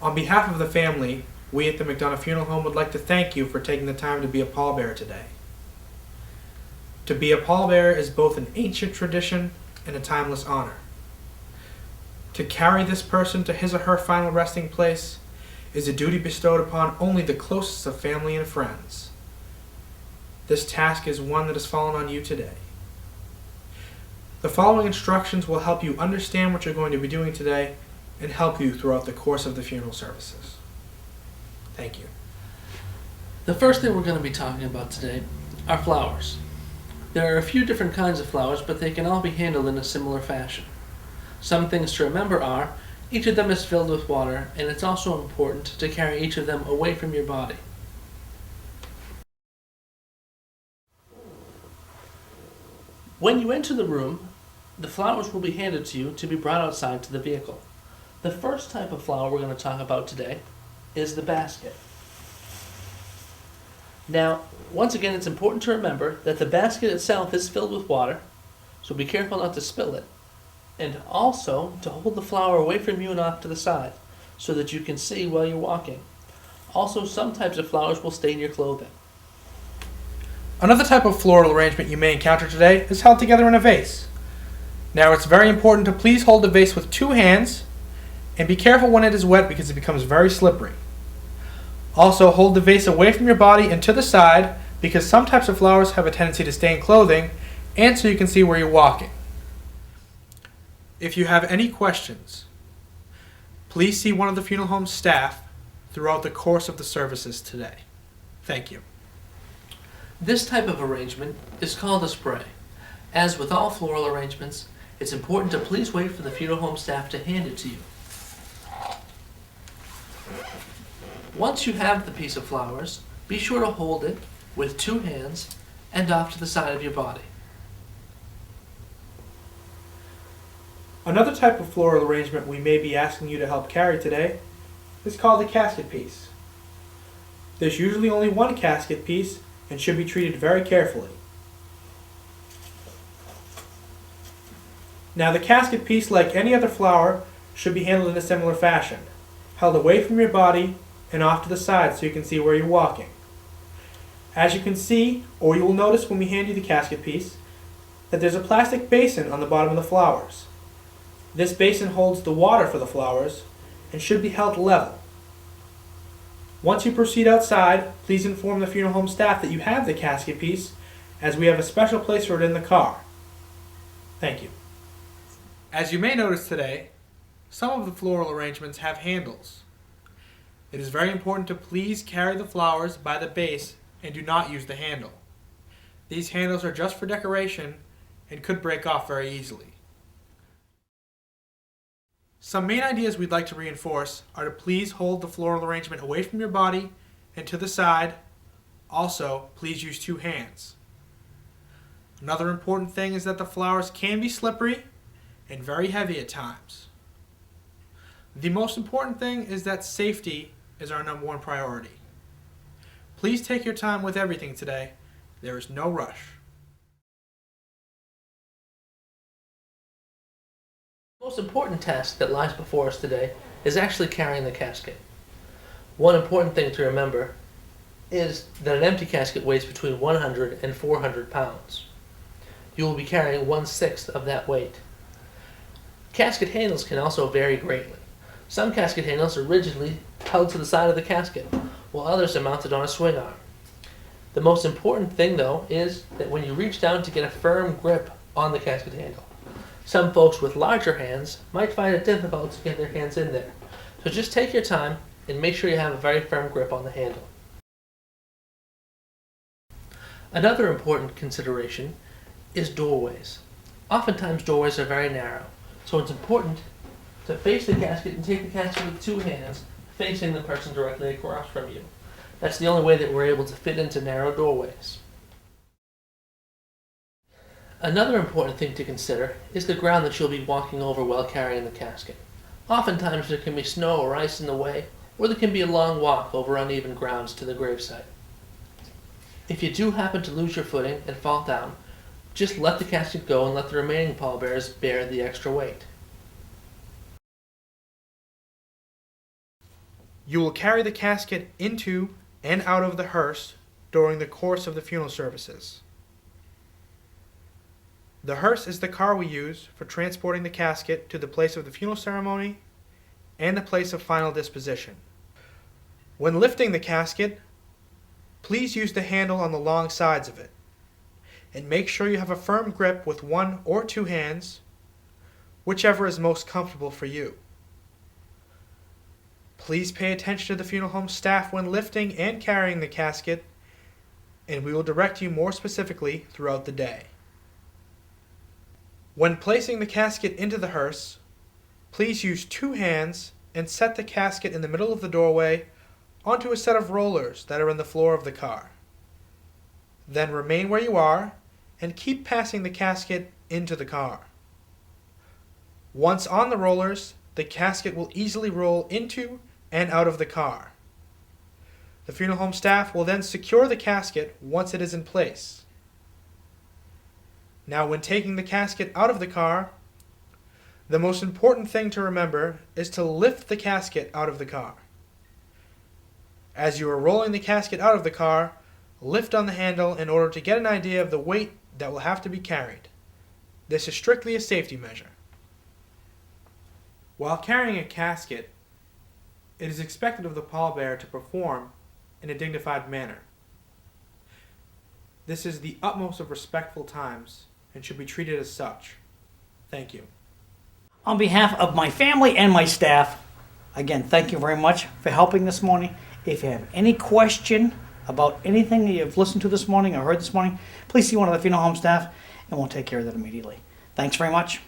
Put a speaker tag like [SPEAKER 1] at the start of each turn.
[SPEAKER 1] On behalf of the family, we at the McDonough Funeral Home would like to thank you for taking the time to be a pallbearer today. To be a pallbearer is both an ancient tradition and a timeless honor. To carry this person to his or her final resting place is a duty bestowed upon only the closest of family and friends. This task is one that has fallen on you today. The following instructions will help you understand what you're going to be doing today and help you throughout the course of the funeral services. Thank you.
[SPEAKER 2] The first thing we're going to be talking about today are flowers. There are a few different kinds of flowers, but they can all be handled in a similar fashion. Some things to remember are, each of them is filled with water, and it's also important to carry each of them away from your body. When you enter the room, the flowers will be handed to you to be brought outside to the vehicle. The first type of flower we're going to talk about today is the basket. Now, once again, it's important to remember that the basket itself is filled with water, so be careful not to spill it, and also to hold the flower away from you and off to the side so that you can see while you're walking. Also, some types of flowers will stain your clothing.
[SPEAKER 1] Another type of floral arrangement you may encounter today is held together in a vase. Now, it's very important to please hold the vase with two hands and be careful when it is wet because it becomes very slippery. Also, hold the vase away from your body and to the side because some types of flowers have a tendency to stain clothing and so you can see where you're walking. If you have any questions, please see one of the funeral home's staff throughout the course of the services today. Thank you.
[SPEAKER 2] This type of arrangement is called a spray. As with all floral arrangements, it's important to please wait for the funeral home staff to hand it to you. Once you have the piece of flowers, be sure to hold it with two hands and off to the side of your body.
[SPEAKER 1] Another type of floral arrangement we may be asking you to help carry today is called a casket piece. There's usually only one casket piece and should be treated very carefully. Now, the casket piece, like any other flower, should be handled in a similar fashion, held away from your body and off to the side so you can see where you're walking. As you can see, or you will notice when we hand you the casket piece, that there's a plastic basin on the bottom of the flowers. This basin holds the water for the flowers and should be held level. Once you proceed outside, please inform the funeral home staff that you have the casket piece, as we have a special place for it in the car. Thank you. As you may notice today, some of the floral arrangements have handles. It is very important to please carry the flowers by the base and do not use the handle. These handles are just for decoration and could break off very easily. Some main ideas we'd like to reinforce are to please hold the floral arrangement away from your body and to the side. Also, please use two hands. Another important thing is that the flowers can be slippery and very heavy at times. The most important thing is that safety is our number one priority. Please take your time with everything today. There is no rush.
[SPEAKER 2] The most important task that lies before us today is actually carrying the casket. One important thing to remember is that an empty casket weighs between 100 and 400 pounds. You will be carrying 1/6 of that weight. Casket handles can also vary greatly. Some casket handles are rigidly held to the side of the casket, while others are mounted on a swing arm. The most important thing, though, is that when you reach down to get a firm grip on the casket handle, some folks with larger hands might find it difficult to get their hands in there. So just take your time and make sure you have a very firm grip on the handle. Another important consideration is doorways. Oftentimes doorways are very narrow, so it's important to face the casket and take the casket with two hands, facing the person directly across from you. That's the only way that we're able to fit into narrow doorways. Another important thing to consider is the ground that you'll be walking over while carrying the casket. Oftentimes there can be snow or ice in the way, or there can be a long walk over uneven grounds to the gravesite. If you do happen to lose your footing and fall down, just let the casket go and let the remaining pallbearers bear the extra weight.
[SPEAKER 1] You will carry the casket into and out of the hearse during the course of the funeral services. The hearse is the car we use for transporting the casket to the place of the funeral ceremony and the place of final disposition. When lifting the casket, please use the handle on the long sides of it, and make sure you have a firm grip with one or two hands, whichever is most comfortable for you. Please pay attention to the funeral home staff when lifting and carrying the casket, and we will direct you more specifically throughout the day. When placing the casket into the hearse, please use two hands and set the casket in the middle of the doorway onto a set of rollers that are in the floor of the car. Then remain where you are and keep passing the casket into the car. Once on the rollers, the casket will easily roll into and out of the car. The funeral home staff will then secure the casket once it is in place. Now, when taking the casket out of the car, the most important thing to remember is to lift the casket out of the car. As you are rolling the casket out of the car, lift on the handle in order to get an idea of the weight that will have to be carried. This is strictly a safety measure. While carrying a casket, it is expected of the pallbearer to perform in a dignified manner. This is the utmost of respectful times and should be treated as such. Thank you.
[SPEAKER 3] On behalf of my family and my staff, again, thank you very much for helping this morning. If you have any question about anything that you've listened to this morning or heard this morning, please see one of the funeral home staff and we'll take care of that immediately. Thanks very much.